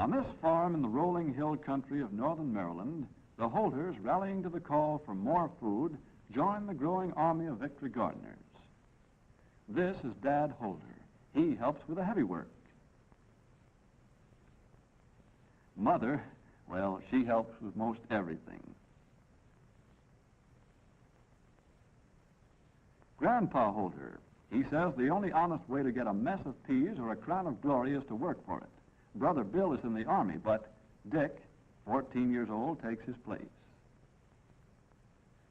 On this farm in the rolling hill country of northern Maryland, the Holters, rallying to the call for more food, join the growing army of Victory gardeners. This is Dad Holter. He helps with the heavy work. Mother, well, she helps with most everything. Grandpa Holter, he says the only honest way to get a mess of peas or a crown of glory is to work for it. Brother Bill is in the Army, but Dick, 14 years old, takes his place.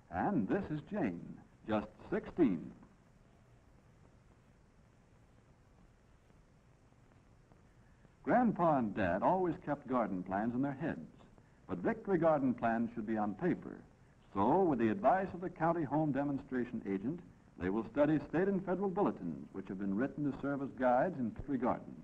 And this is Jane, just 16. Grandpa and Dad always kept garden plans in their heads, but Victory garden plans should be on paper. So, with the advice of the county home demonstration agent, they will study state and federal bulletins, which have been written to serve as guides in Victory gardens.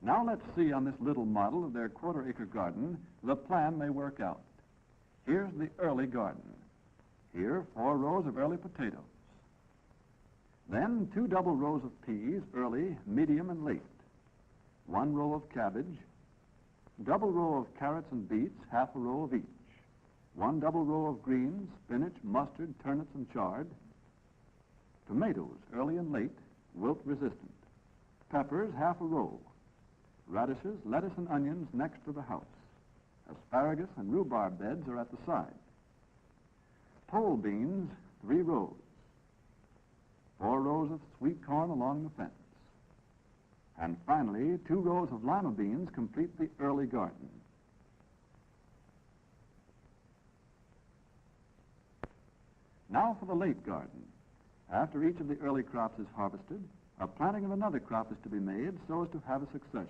Now let's see on this little model of their quarter-acre garden the plan they work out. Here's the early garden. Here, 4 rows of early potatoes. Then 2 double rows of peas, early, medium, and late. 1 row of cabbage. Double row of carrots and beets, half a row of each. 1 double row of greens, spinach, mustard, turnips, and chard. Tomatoes, early and late, wilt-resistant. Peppers, half a row. Radishes, lettuce, and onions next to the house. Asparagus and rhubarb beds are at the side. Pole beans, 3 rows. 4 rows of sweet corn along the fence. And finally, 2 rows of lima beans complete the early garden. Now for the late garden. After each of the early crops is harvested, a planting of another crop is to be made so as to have a succession.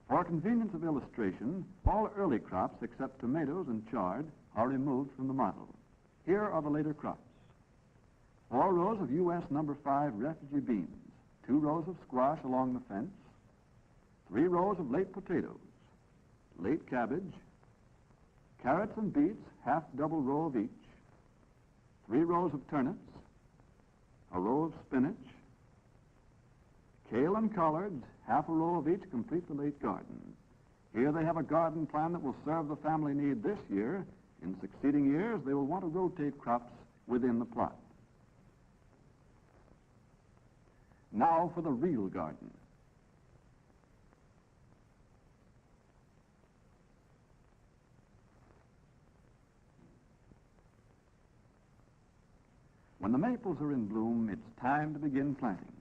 For convenience of illustration, all early crops except tomatoes and chard are removed from the model. Here are the later crops. 4 rows of U.S. number 5 refugee beans, 2 rows of squash along the fence, 3 rows of late potatoes, late cabbage, carrots and beets, half double row of each, 3 rows of turnips, a row of spinach, kale and collards, half a row of each complete the late garden. Here they have a garden plan that will serve the family need this year. In succeeding years, they will want to rotate crops within the plot. Now for the real garden. When the maples are in bloom, it's time to begin planting.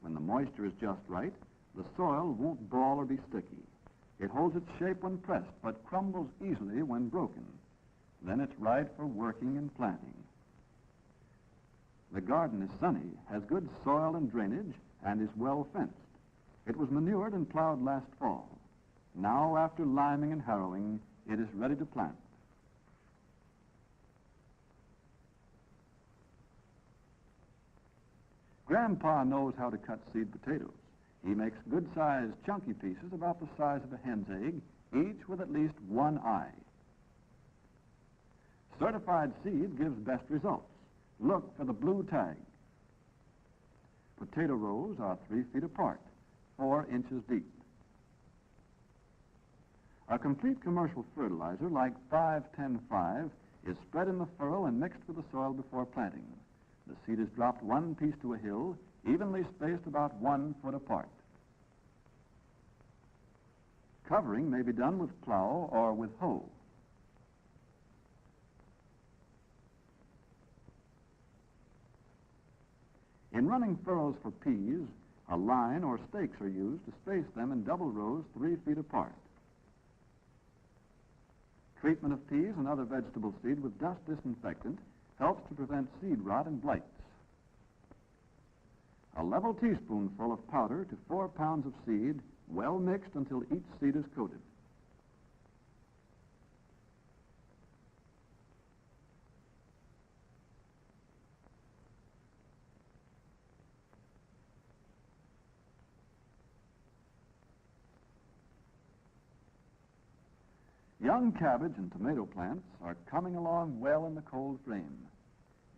When the moisture is just right, the soil won't ball or be sticky. It holds its shape when pressed, but crumbles easily when broken. Then it's right for working and planting. The garden is sunny, has good soil and drainage, and is well fenced. It was manured and plowed last fall. Now, after liming and harrowing, it is ready to plant. Grandpa knows how to cut seed potatoes. He makes good-sized, chunky pieces about the size of a hen's egg, each with at least 1 eye. Certified seed gives best results. Look for the blue tag. Potato rows are 3 feet apart, 4 inches deep. A complete commercial fertilizer like 5-10-5 is spread in the furrow and mixed with the soil before planting. The seed is dropped 1 piece to a hill, evenly spaced about 1 foot apart. Covering may be done with plow or with hoe. In running furrows for peas, a line or stakes are used to space them in double rows 3 feet apart. Treatment of peas and other vegetable seed with dust disinfectant helps to prevent seed rot and blights. A level teaspoonful of powder to 4 pounds of seed, well mixed until each seed is coated. Young cabbage and tomato plants are coming along well in the cold frame.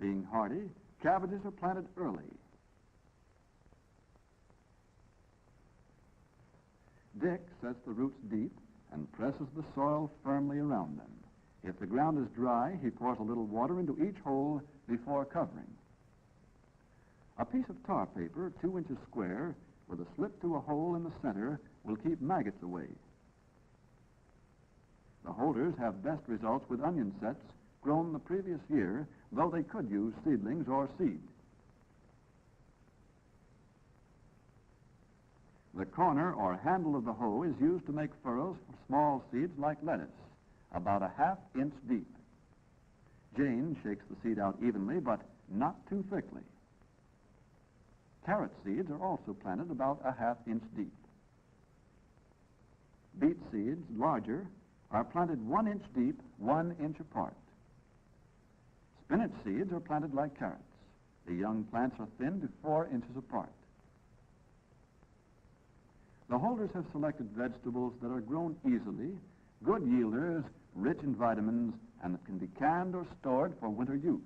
Being hardy, cabbages are planted early. Dick sets the roots deep and presses the soil firmly around them. If the ground is dry, he pours a little water into each hole before covering. A piece of tar paper, 2 inches square, with a slit to a hole in the center, will keep maggots away. The holders have best results with onion sets grown the previous year, though they could use seedlings or seed. The corner or handle of the hoe is used to make furrows for small seeds like lettuce, about a ½ inch deep. Jane shakes the seed out evenly, but not too thickly. Carrot seeds are also planted about a ½ inch deep. Beet seeds, larger, are planted 1 inch deep, 1 inch apart. Spinach seeds are planted like carrots. The young plants are thinned to 4 inches apart. The holders have selected vegetables that are grown easily, good yielders, rich in vitamins, and that can be canned or stored for winter use.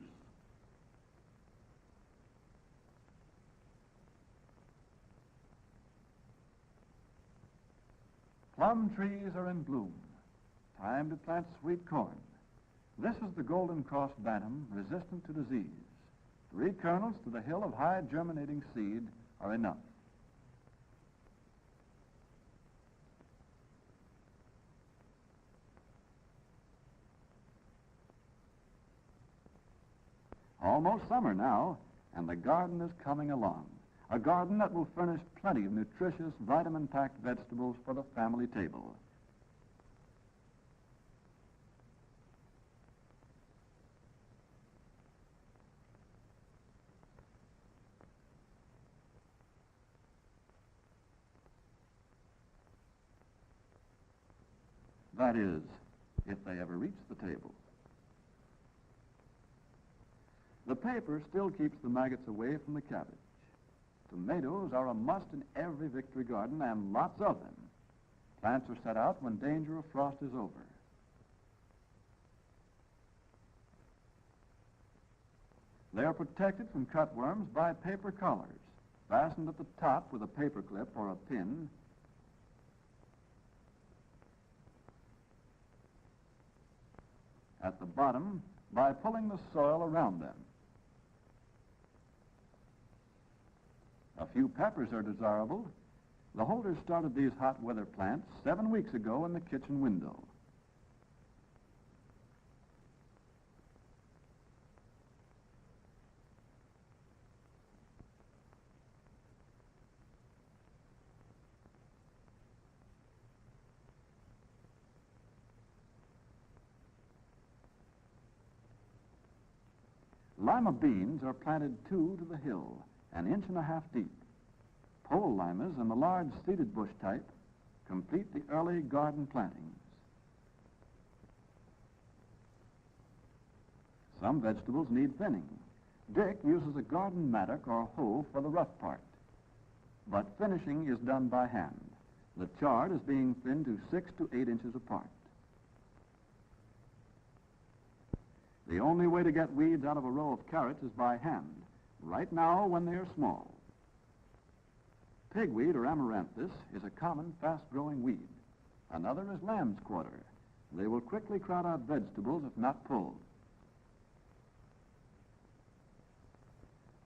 Plum trees are in bloom. Time to plant sweet corn. This is the Golden Cross Bantam, resistant to disease. 3 kernels to the hill of high germinating seed are enough. Almost summer now, and the garden is coming along. A garden that will furnish plenty of nutritious, vitamin-packed vegetables for the family table. That is, if they ever reach the table. The paper still keeps the maggots away from the cabbage. Tomatoes are a must in every Victory garden, and lots of them. Plants are set out when danger of frost is over. They are protected from cutworms by paper collars, fastened at the top with a paper clip or a pin. At the bottom, by pulling the soil around them. A few peppers are desirable. The holders started these hot weather plants 7 weeks ago in the kitchen window. Lima beans are planted 2 to the hill, 1.5 inches deep. Pole limas and the large seeded bush type complete the early garden plantings. Some vegetables need thinning. Dick uses a garden mattock or hoe for the rough part, but finishing is done by hand. The chard is being thinned to 6 to 8 inches apart. The only way to get weeds out of a row of carrots is by hand, right now when they are small. Pigweed or amaranthus is a common, fast-growing weed. Another is lamb's quarter. They will quickly crowd out vegetables if not pulled.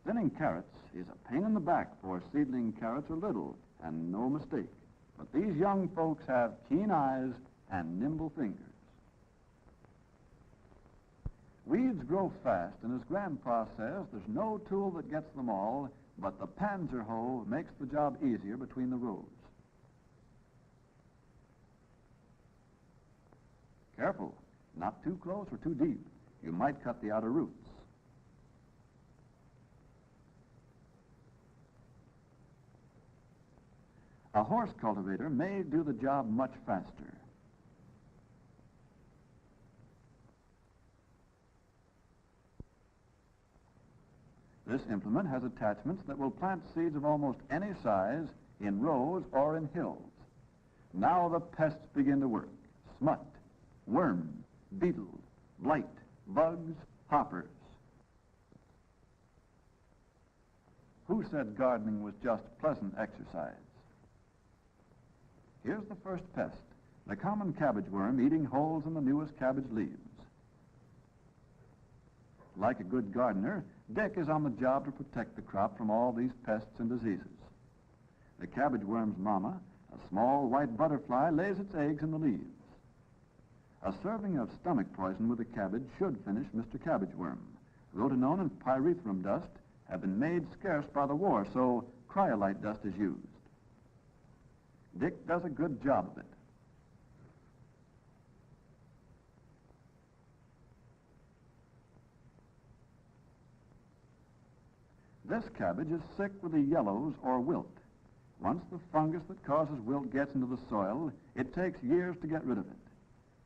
Thinning carrots is a pain in the back, for seedling carrots are little, and no mistake. But these young folks have keen eyes and nimble fingers. Weeds grow fast, and as Grandpa says, there's no tool that gets them all, but the Panzer hoe makes the job easier between the rows. Careful, not too close or too deep. You might cut the outer roots. A horse cultivator may do the job much faster. This implement has attachments that will plant seeds of almost any size in rows or in hills. Now the pests begin to work. Smut, worms, beetles, blight, bugs, hoppers. Who said gardening was just pleasant exercise? Here's the first pest, the common cabbage worm eating holes in the newest cabbage leaves. Like a good gardener, Dick is on the job to protect the crop from all these pests and diseases. The cabbage worm's mama, a small white butterfly, lays its eggs in the leaves. A serving of stomach poison with a cabbage should finish Mr. Cabbage Worm. Rotenone and pyrethrum dust have been made scarce by the war, so cryolite dust is used. Dick does a good job of it. This cabbage is sick with the yellows or wilt. Once the fungus that causes wilt gets into the soil, it takes years to get rid of it.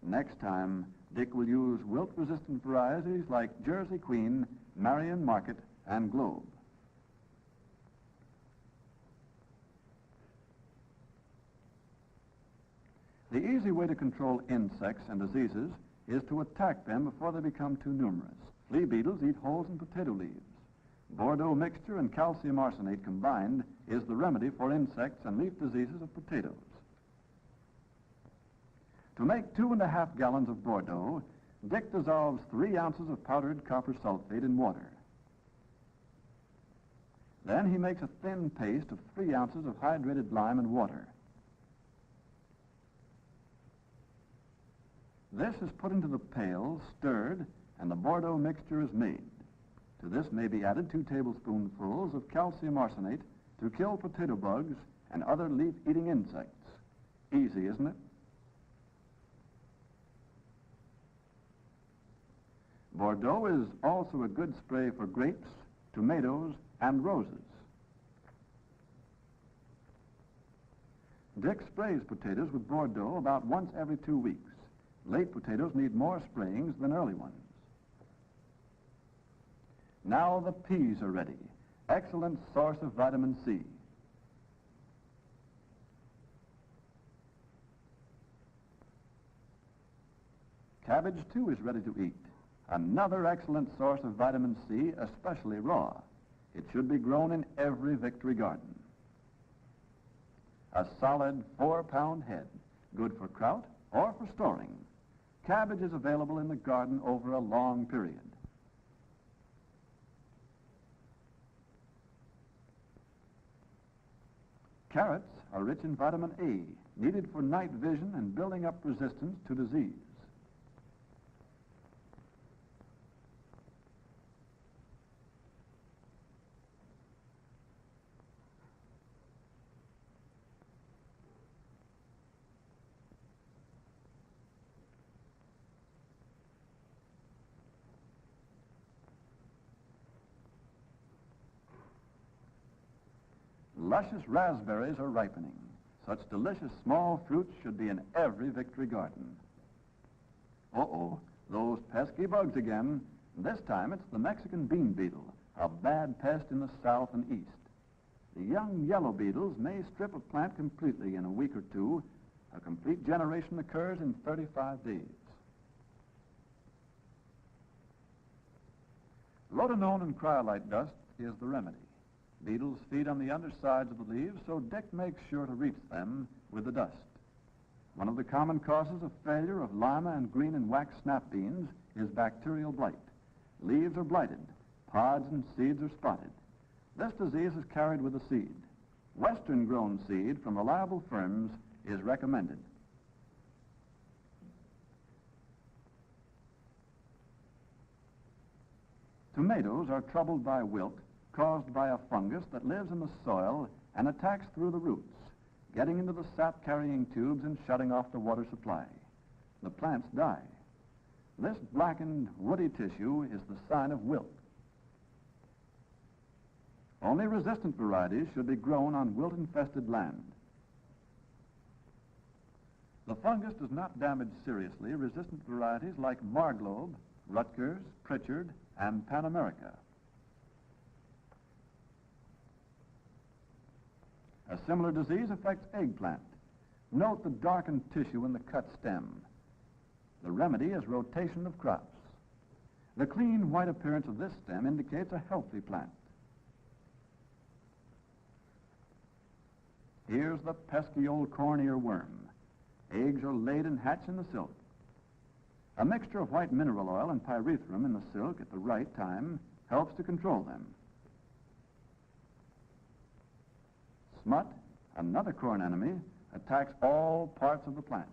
Next time, Dick will use wilt-resistant varieties like Jersey Queen, Marion Market, and Globe. The easy way to control insects and diseases is to attack them before they become too numerous. Flea beetles eat holes in potato leaves. Bordeaux mixture and calcium arsenate combined is the remedy for insects and leaf diseases of potatoes. To make 2½ gallons of Bordeaux, Dick dissolves 3 ounces of powdered copper sulfate in water. Then he makes a thin paste of 3 ounces of hydrated lime and water. This is put into the pail, stirred, and the Bordeaux mixture is made. To this may be added 2 tablespoonfuls of calcium arsenate to kill potato bugs and other leaf-eating insects. Easy, isn't it? Bordeaux is also a good spray for grapes, tomatoes, and roses. Dick sprays potatoes with Bordeaux about once every 2 weeks. Late potatoes need more sprayings than early ones. Now the peas are ready. Excellent source of vitamin C. Cabbage, too, is ready to eat. Another excellent source of vitamin C, especially raw. It should be grown in every Victory garden. A solid 4-pound head, good for kraut or for storing. Cabbage is available in the garden over a long period. Carrots are rich in vitamin A, needed for night vision and building up resistance to disease. Luscious raspberries are ripening. Such delicious small fruits should be in every Victory garden. Uh-oh, those pesky bugs again. This time it's the Mexican bean beetle, a bad pest in the south and east. The young yellow beetles may strip a plant completely in a week or 2. A complete generation occurs in 35 days. Rotenone and cryolite dust is the remedy. Beetles feed on the undersides of the leaves, so Dick makes sure to reach them with the dust. One of the common causes of failure of lima and green and wax snap beans is bacterial blight. Leaves are blighted, pods and seeds are spotted. This disease is carried with the seed. Western-grown seed from reliable firms is recommended. Tomatoes are troubled by wilt caused by a fungus that lives in the soil and attacks through the roots, getting into the sap-carrying tubes and shutting off the water supply. The plants die. This blackened, woody tissue is the sign of wilt. Only resistant varieties should be grown on wilt-infested land. The fungus does not damage seriously resistant varieties like Marglobe, Rutgers, Pritchard, and Pan America. A similar disease affects eggplant. Note the darkened tissue in the cut stem. The remedy is rotation of crops. The clean white appearance of this stem indicates a healthy plant. Here's the pesky old corn earworm. Eggs are laid and hatch in the silk. A mixture of white mineral oil and pyrethrum in the silk at the right time helps to control them. Smut, another corn enemy, attacks all parts of the plant.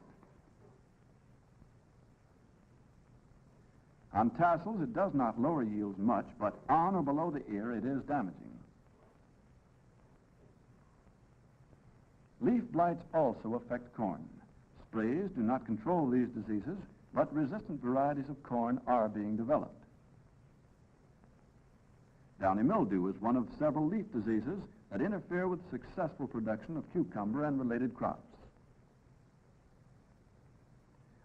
On tassels, it does not lower yields much, but on or below the ear, it is damaging. Leaf blights also affect corn. Sprays do not control these diseases, but resistant varieties of corn are being developed. Downy mildew is one of several leaf diseases that interfere with successful production of cucumber and related crops.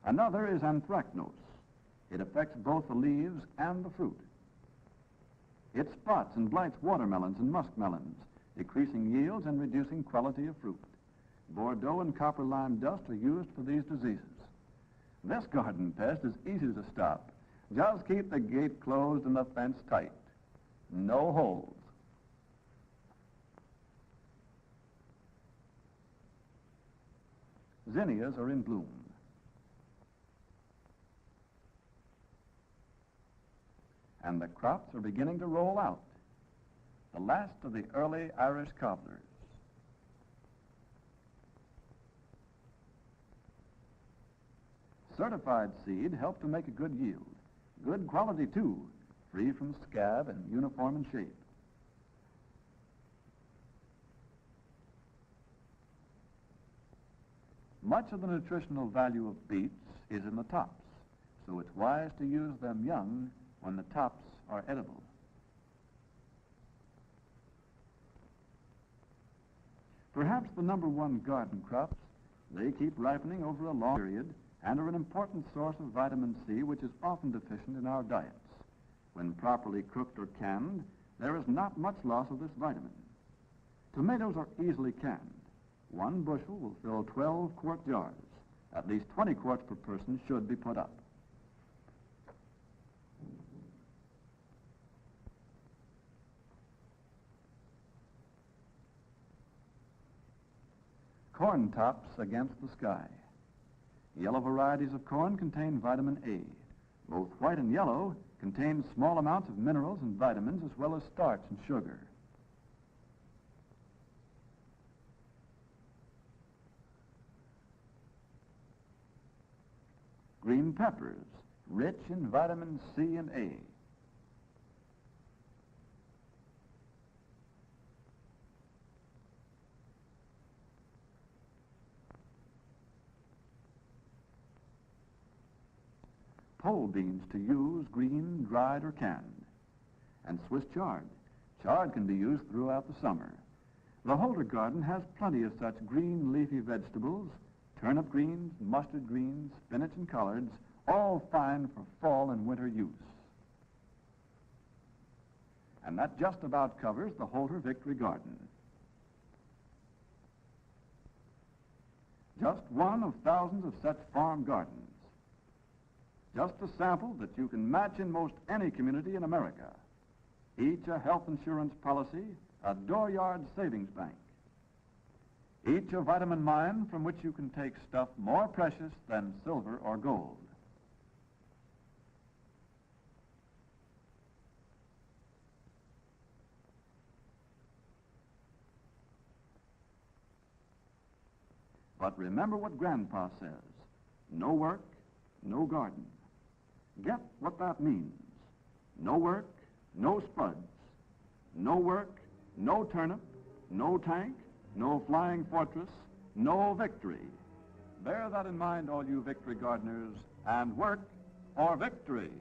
Another is anthracnose. It affects both the leaves and the fruit. It spots and blights watermelons and muskmelons, decreasing yields and reducing quality of fruit. Bordeaux and copper lime dust are used for these diseases. This garden pest is easy to stop. Just keep the gate closed and the fence tight. No holes. Zinnias are in bloom. And the crops are beginning to roll out. The last of the early Irish cobblers. Certified seed help to make a good yield. Good quality, too, free from scab and uniform in shape. Much of the nutritional value of beets is in the tops, so it's wise to use them young when the tops are edible. Perhaps the number one garden crops, they keep ripening over a long period and are an important source of vitamin C, which is often deficient in our diets. When properly cooked or canned, there is not much loss of this vitamin. Tomatoes are easily canned. 1 bushel will fill 12-quart jars. At least 20 quarts per person should be put up. Corn tops against the sky. Yellow varieties of corn contain vitamin A. Both white and yellow contain small amounts of minerals and vitamins as well as starch and sugar. Green peppers, rich in vitamin C and A. Pole beans to use, green, dried, or canned. And Swiss chard. Chard can be used throughout the summer. The Holder garden has plenty of such green leafy vegetables, turnip greens, mustard greens, spinach and collards, all fine for fall and winter use. And that just about covers the Holder Victory Garden. Just one of thousands of such farm gardens. Just a sample that you can match in most any community in America. Each a health insurance policy, a dooryard savings bank. Each a vitamin mine from which you can take stuff more precious than silver or gold. But remember what Grandpa says, no work, no garden. Get what that means. No work, no spuds. No work, no turnip, no tank, no flying fortress, no victory. Bear that in mind, all you victory gardeners, and work for victory.